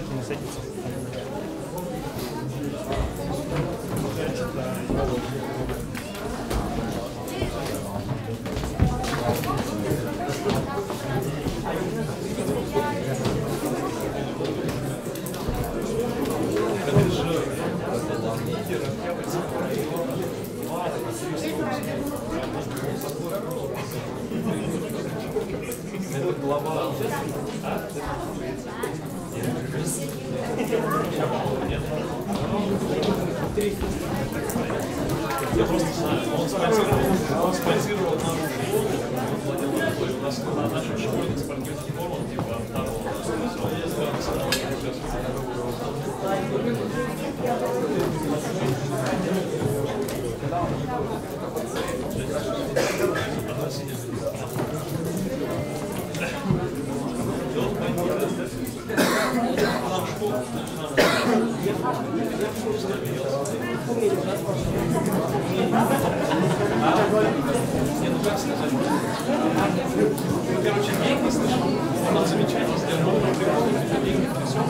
желательно садиться. Это глава. Я просто знаю, он спонсировал нашу школу, у нас на нашей школе спортивный форум, типа второго. Короче, деньги слышал, она замечательно сделала, деньги трясет,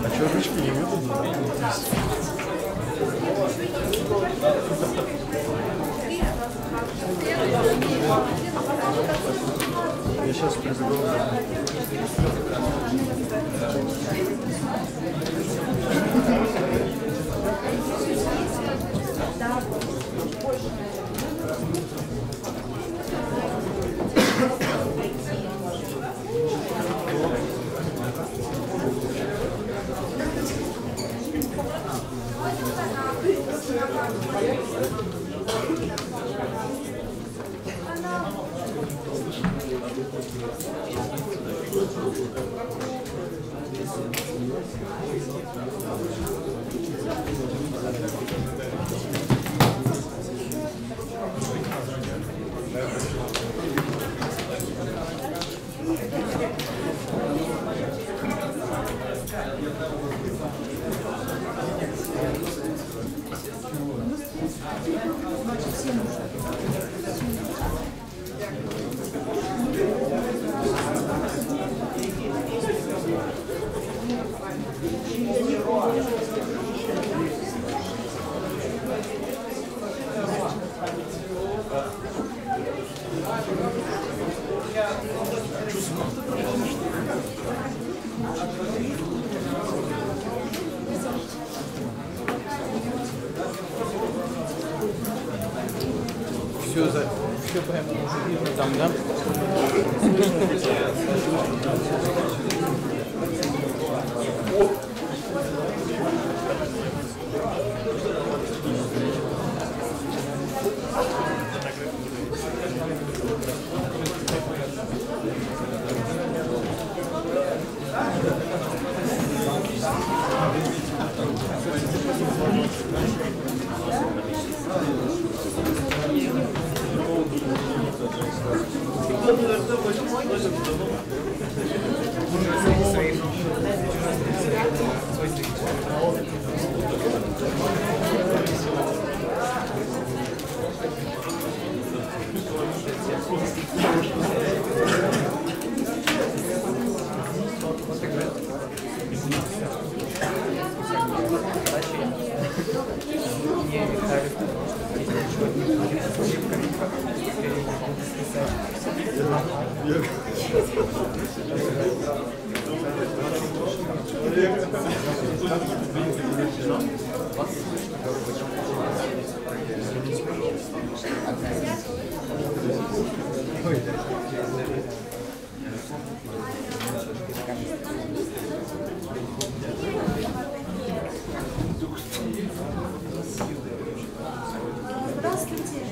А что, ручки не выйдут? Я сейчас призову. Все прямо видно там, да? Здравствуйте,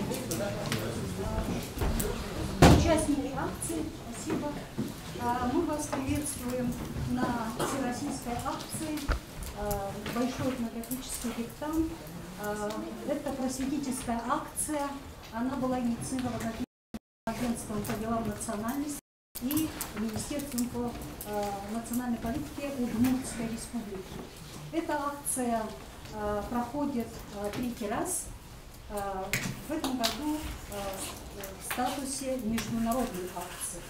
участники акции, спасибо. Мы вас приветствуем на всероссийской акции «Большой этнографический диктант». Это просветительская акция, она была инициирована агентством по делам национальности и Министерством по национальной политике Удмуртской республики. Эта акция проходит третий раз. В этом году в статусе международной акции.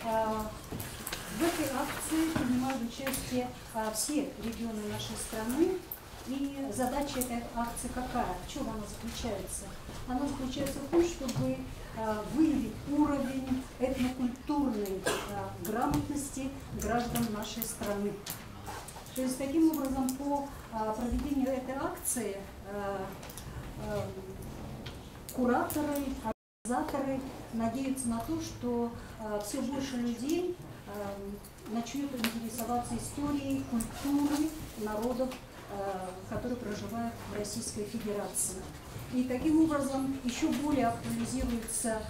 В этой акции принимают участие все регионы нашей страны. И задача этой акции какая? В чем она заключается? Она заключается в том, чтобы выявить уровень этнокультурной грамотности граждан нашей страны. То есть, таким образом, по проведению этой акции кураторы, организаторы надеются на то, что все больше людей начнут интересоваться историей, культурой народов, которые проживают в Российской Федерации. И таким образом еще более актуализируется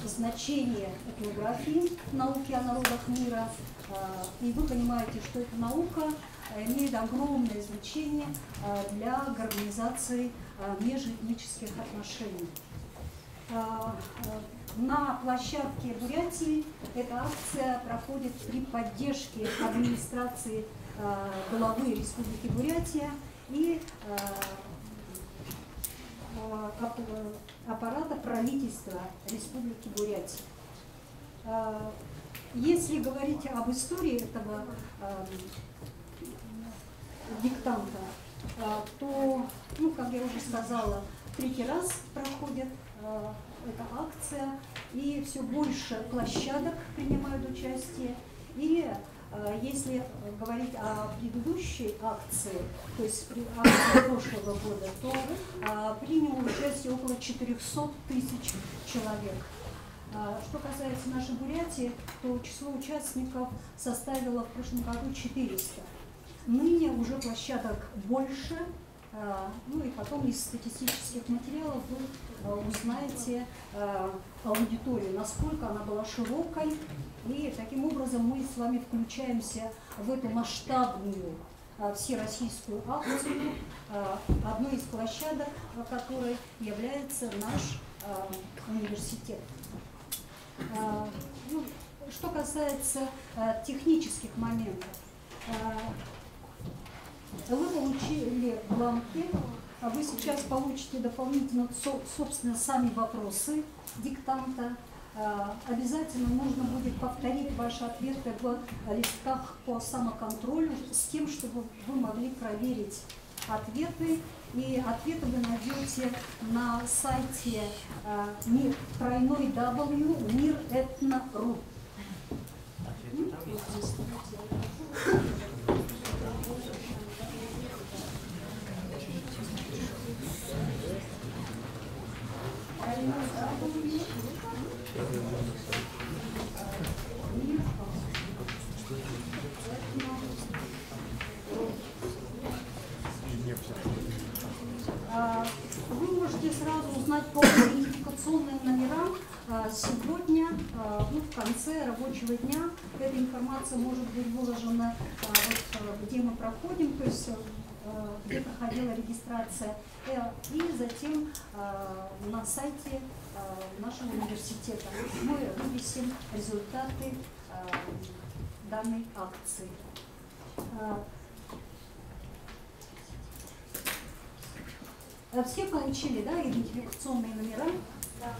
значение этнографии, науки о народах мира. И вы понимаете, что эта наука имеет огромное значение для гармонизации межэтнических отношений. На площадке Бурятии эта акция проходит при поддержке администрации главы Республики Бурятия и аппарата правительства Республики Бурятия. Если говорить об истории этого диктанта, то, как я уже сказала, третий раз проходит эта акция, и все больше площадок принимают участие. И если говорить о предыдущей акции, то есть при акции прошлого года, то приняло участие около 400 тысяч человек. Что касается нашей Бурятии, то число участников составило в прошлом году 400. Ныне уже площадок больше, и потом из статистических материалов вы узнаете аудиторию, насколько она была широкой. И таким образом мы с вами включаемся в эту масштабную всероссийскую акцию, одной из площадок, которой является наш университет. Что касается технических моментов, вы получили бланки, вы сейчас получите дополнительно, собственно, сами вопросы диктанта. Обязательно нужно будет повторить ваши ответы в листках по самоконтролю с тем, чтобы вы могли проверить ответы. И ответы вы найдете на сайте www.miretno.ru. узнать полные идентификационные номера, сегодня, в конце рабочего дня, эта информация может быть выложена, где мы проходим, то есть где проходила регистрация, и затем на сайте нашего университета мы вывесим результаты данной акции. Все получили, да, идентификационные номера? Да.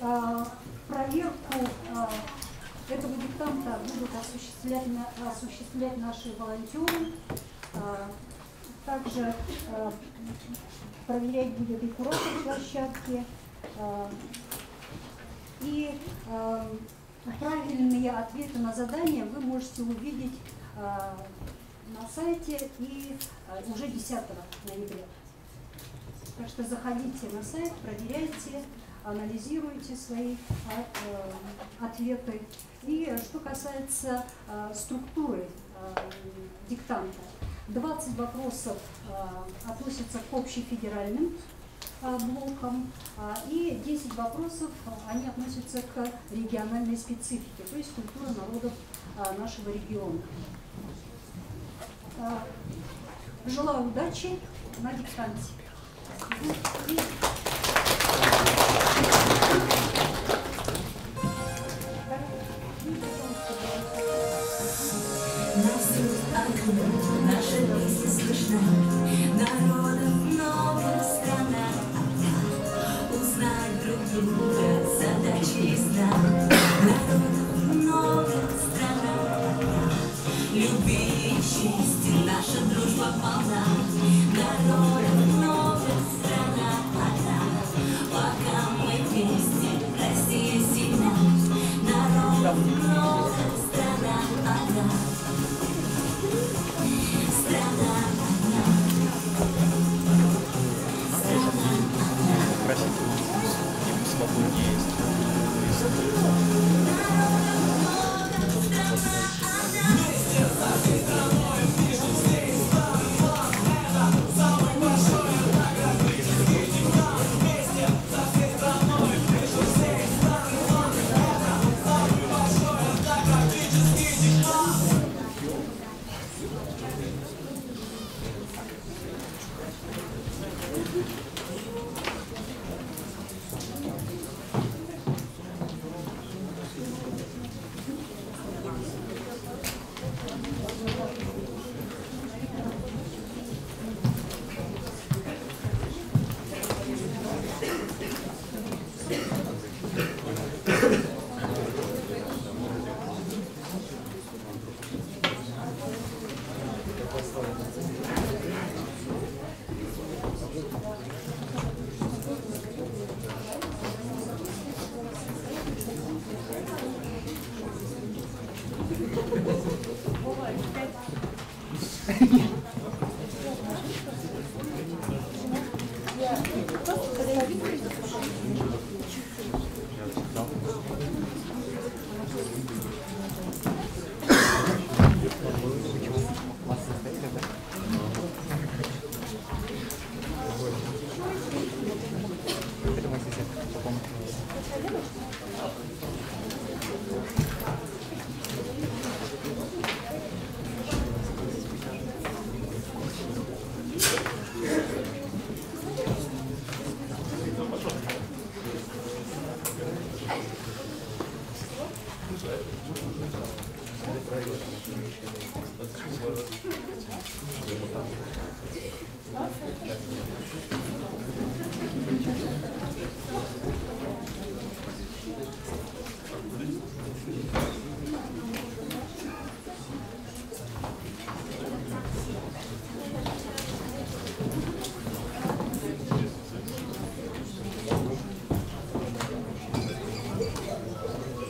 Хорошо. Проверку этого диктанта будут осуществлять наши волонтеры. Также проверять будет и куратор площадки. И правильные ответы на задания вы можете увидеть на сайте и уже 10 ноября. Так что заходите на сайт, проверяйте, анализируйте свои ответы. И что касается структуры диктанта, 20 вопросов относятся к общефедеральным блокам, и 10 вопросов они относятся к региональной специфике, то есть культура народов нашего региона. Желаю удачи на диктанте. Наша песня слышна, народов много, страна одна. Узнать друг друга, задача ясна. Народов много, страна одна. Любви и чести, наша дружба полна. Народов много, страна одна. Пока мы вместе, Россия сильна. Народов много, страна одна.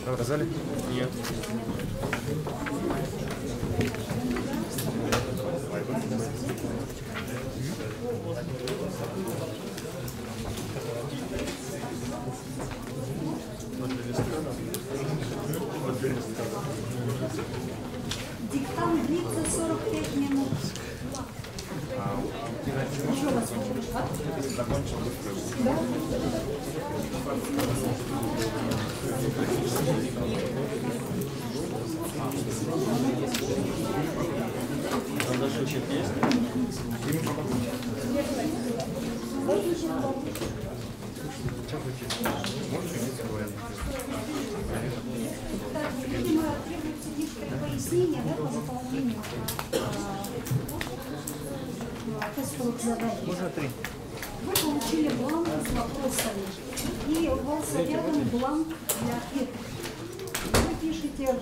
Рассказали? Нет. Диктант длится 45 минут. Еще раз. закончил быстро. Да? Там даже чек есть? Так, видимо, требуется некоторое пояснение, да, по заполнению тестовых заданий. Можно 3. Вы получили бланк с вопросами, и у вас рядом бланк для ответов. Вы пишете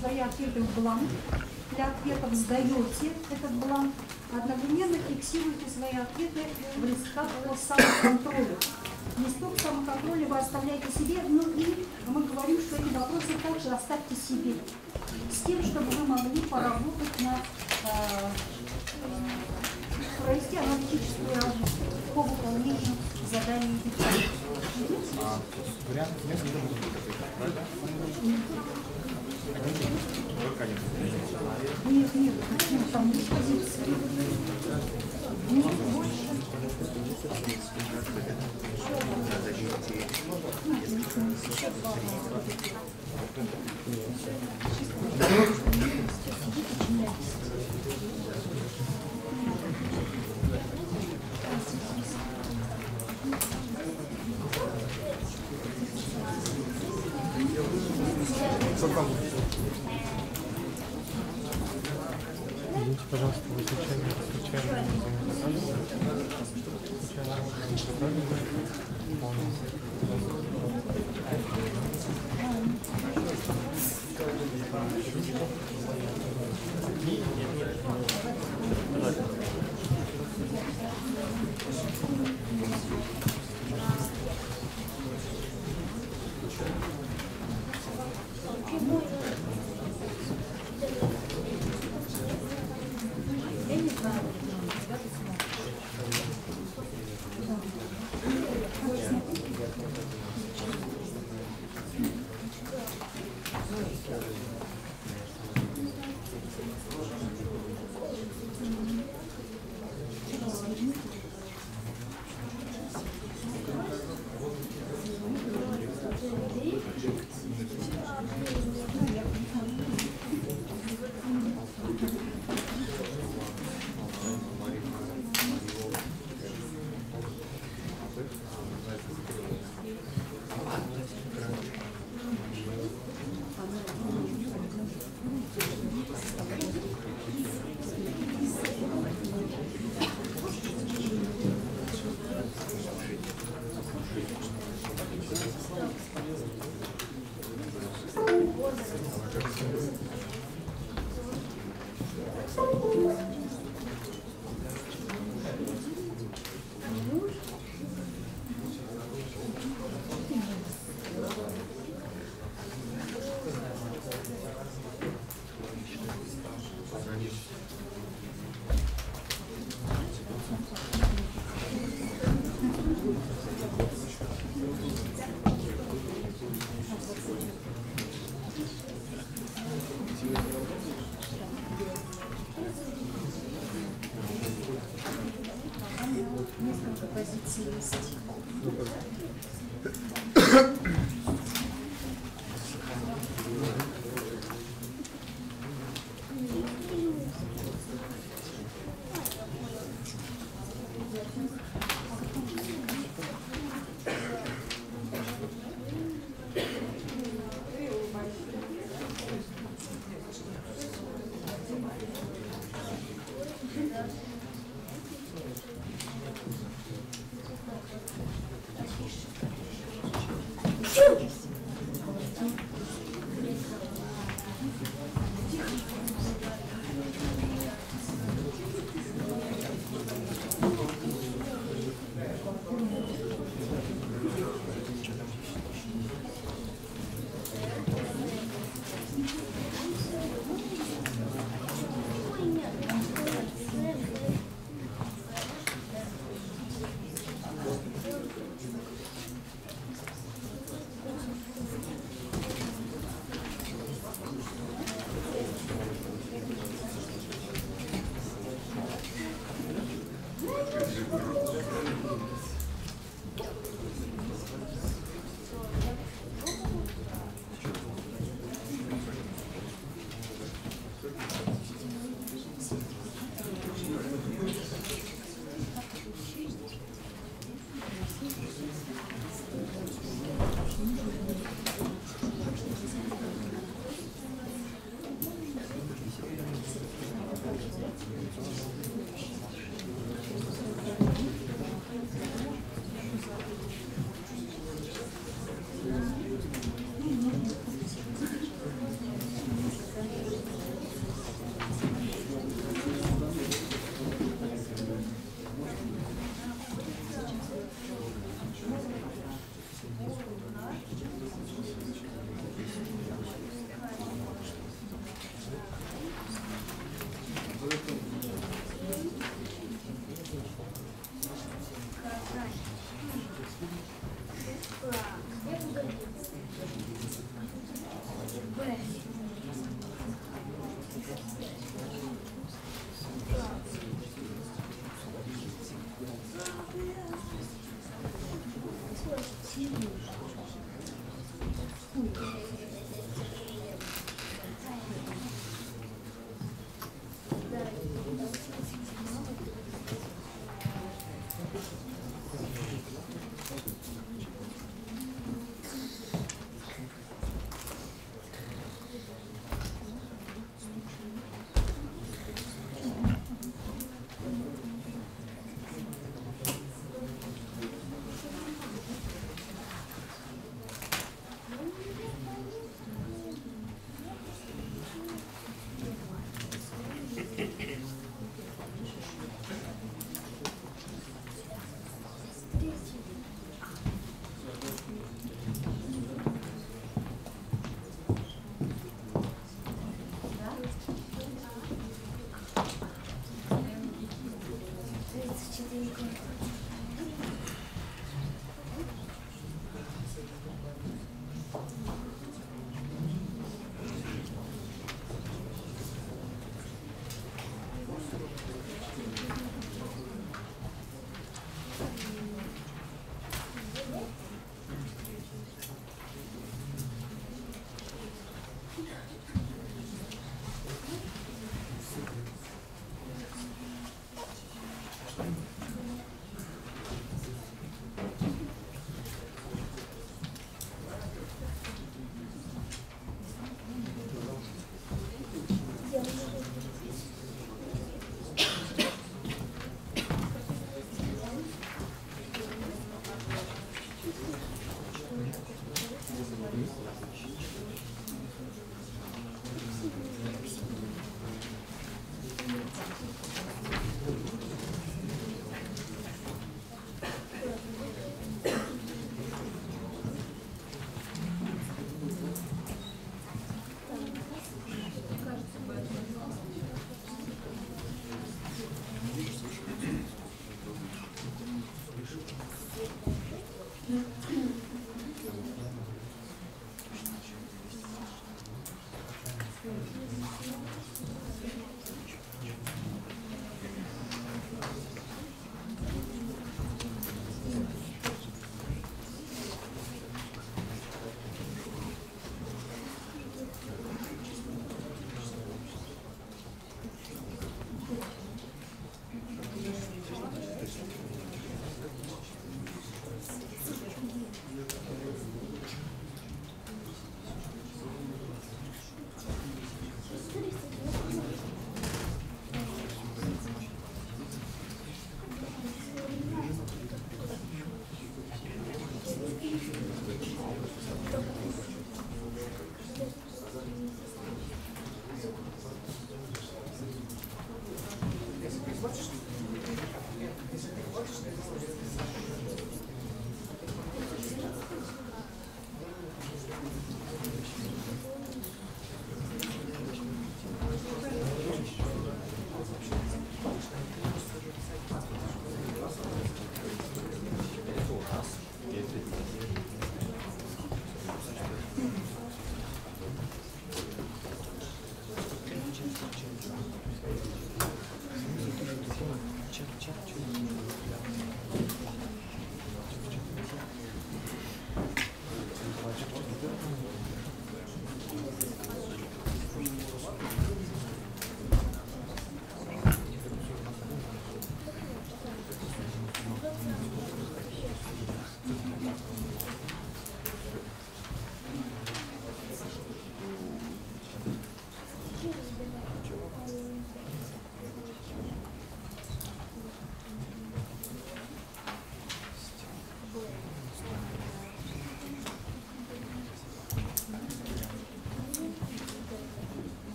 свои ответы в бланк, для ответов сдаете этот бланк, одновременно фиксируете свои ответы в листках по самоконтролю. Листок самоконтроля вы оставляете себе, ну и мы говорим, что эти вопросы также оставьте себе, с тем, чтобы вы могли поработать на провести аналитическую работу по выполнению заданий. Вариантов нет, не должен быть какой-то, правда? Только один. Нет, нет, почему там есть позиции? Нет, больше. Извините, пожалуйста, вы случайно Несколько позиций есть.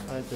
А это...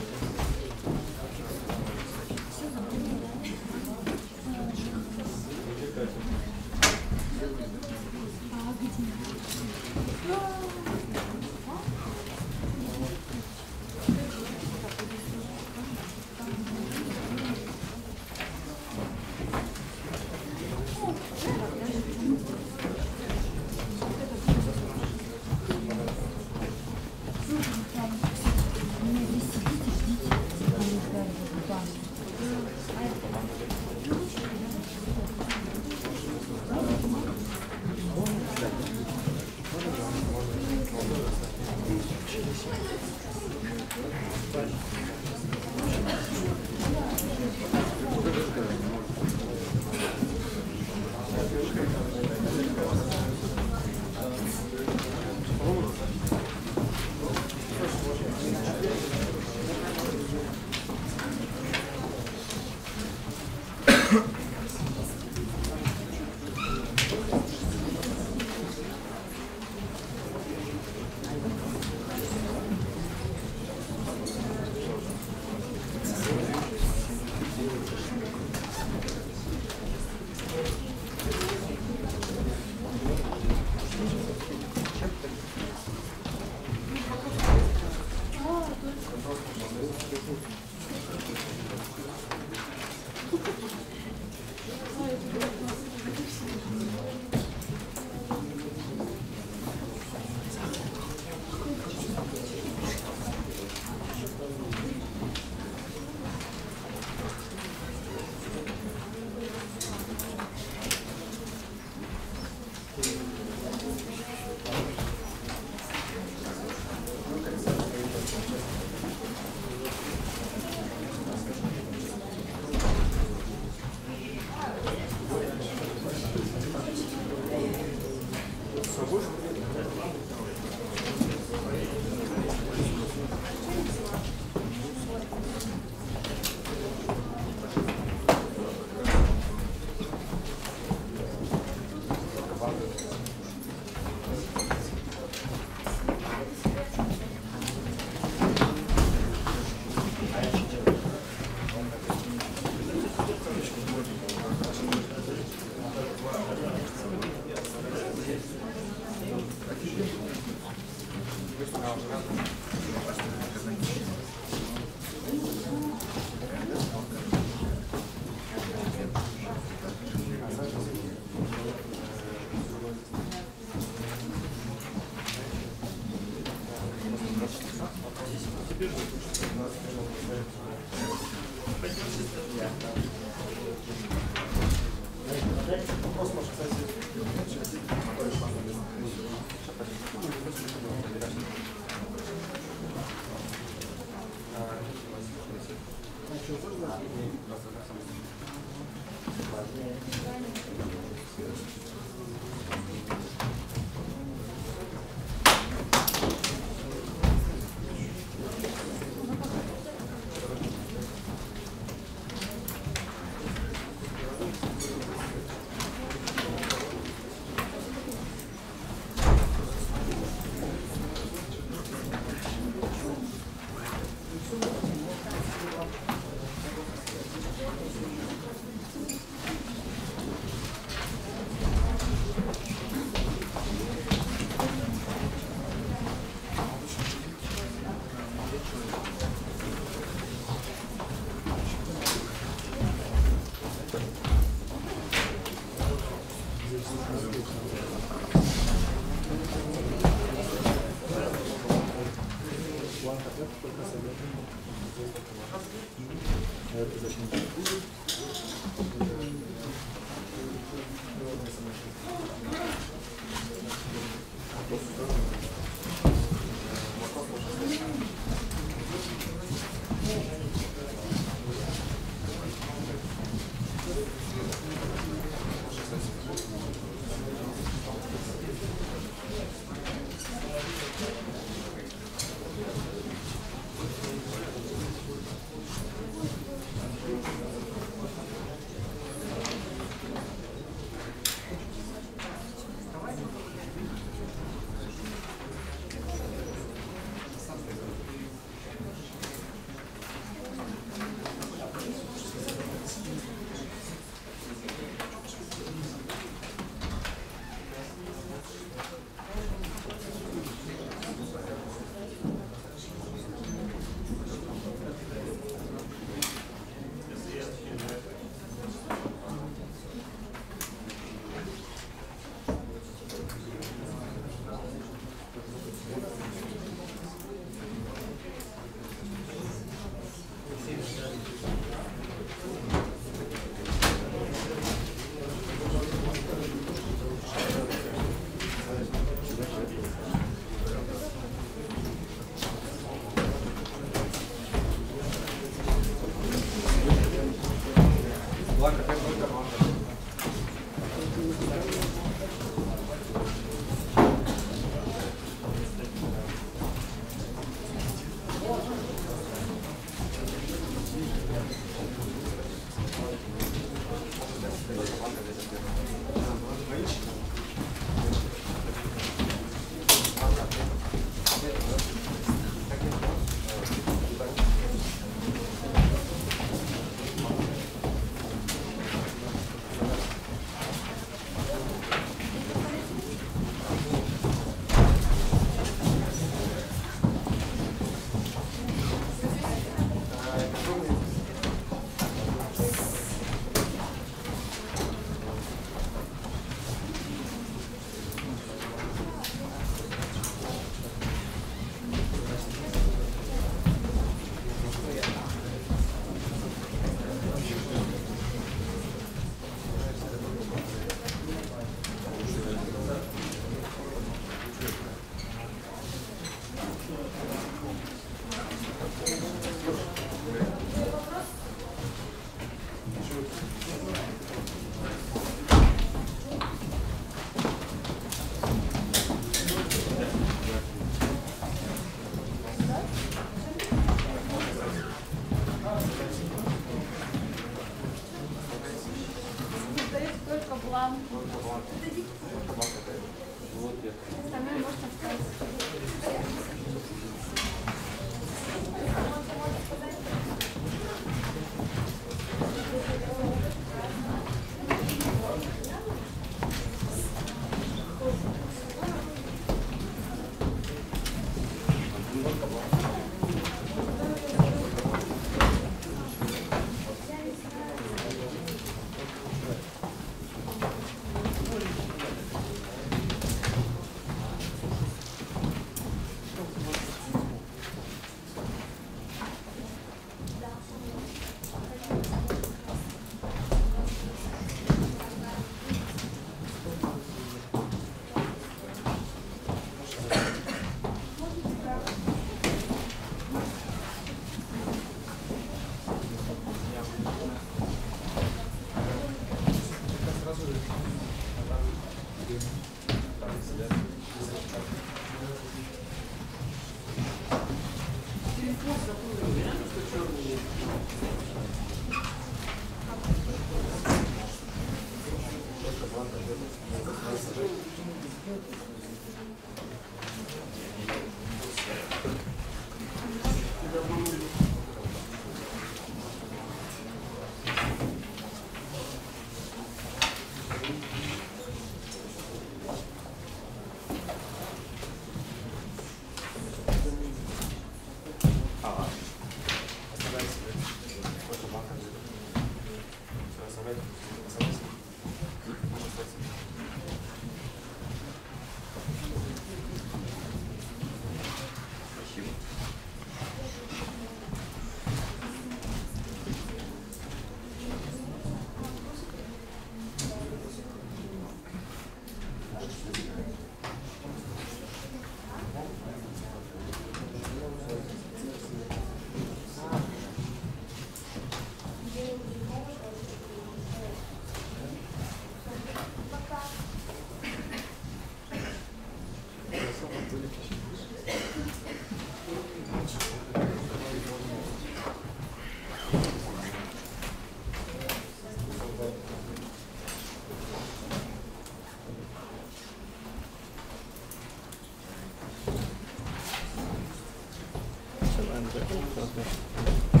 Все, ладно, закончилось.